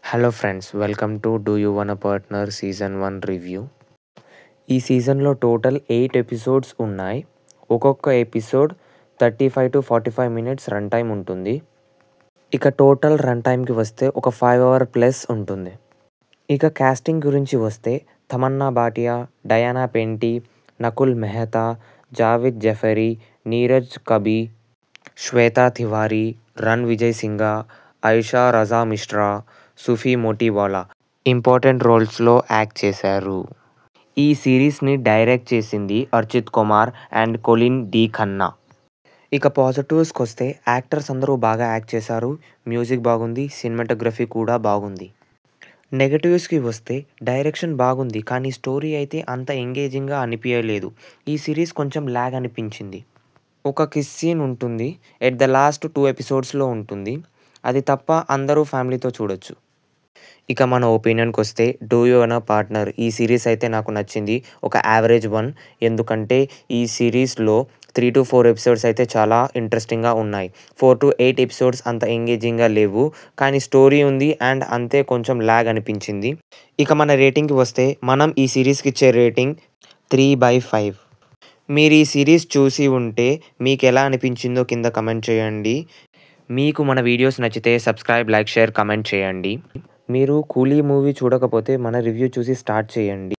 Hello friends, welcome to do you one partner season 1 review. ఈ సీజన్లో total 8 episodes ఉన్నాయి. ఒక్కొక్క episode 35 to 45 minutes run time ఉంటుంది. ఇక టోటల్ రన్ టైంకి వస్తే ఒక 5 hour ప్లస్ ఉంటుంది. ఇక కాస్టింగ్ గురించి వస్తే తమన్నా భాటియా, డయానా పెంటి, నకుల్ మెహతా, జావేద్ జఫరీ, నీరజ్ కబీ, శ్వేతా తివారీ, రన్ విజయ్ సింగా, ఐషా రజా మిశ్రా, సుఫీ మోటివాలా ఇంపార్టెంట్ రోల్స్లో యాక్ట్ చేశారు. ఈ సిరీస్ని డైరెక్ట్ చేసింది అర్చిత్ కుమార్ అండ్ కొలిన్ డి ఖన్నా. ఇక పాజిటివ్స్కి వస్తే యాక్టర్స్ అందరూ బాగా యాక్ట్ చేశారు. మ్యూజిక్ బాగుంది, సినిమాటోగ్రఫీ కూడా బాగుంది. నెగటివ్స్కి వస్తే డైరెక్షన్ బాగుంది, కానీ స్టోరీ అయితే అంత ఎంగేజింగ్గా అనిపించలేదు. ఈ సిరీస్ కొంచెం ల్యాగ్ అనిపించింది. ఒక కిస్ సీన్ ఉంటుంది, ఎట్ ద లాస్ట్ 2 ఎపిసోడ్స్లో ఉంటుంది. అది తప్ప అందరూ ఫ్యామిలీతో చూడొచ్చు. ఇక మన ఒపీనియన్కి వస్తే డూ యూ వన్ పార్ట్నర్ ఈ సిరీస్ అయితే నాకు నచ్చింది. ఒక యావరేజ్ 1, ఎందుకంటే ఈ సిరీస్లో 3 to 4 ఎపిసోడ్స్ అయితే చాలా ఇంట్రెస్టింగ్గా ఉన్నాయి. 4 to 8 ఎపిసోడ్స్ అంత ఎంగేజింగ్గా లేవు, కానీ స్టోరీ ఉంది అండ్ అంతే కొంచెం ల్యాగ్ అనిపించింది. ఇక మన రేటింగ్కి వస్తే మనం ఈ సిరీస్కి ఇచ్చే రేటింగ్ 3/5. మీరు ఈ సిరీస్ చూసి ఉంటే మీకు ఎలా అనిపించిందో కింద కమెంట్ చేయండి. మీకు మన వీడియోస్ నచ్చితే సబ్స్క్రైబ్, లైక్, షేర్, కమెంట్ చేయండి. మీరు కూలీ మూవీ చూడకపోతే మన రివ్యూ చూసి స్టార్ట్ చేయండి.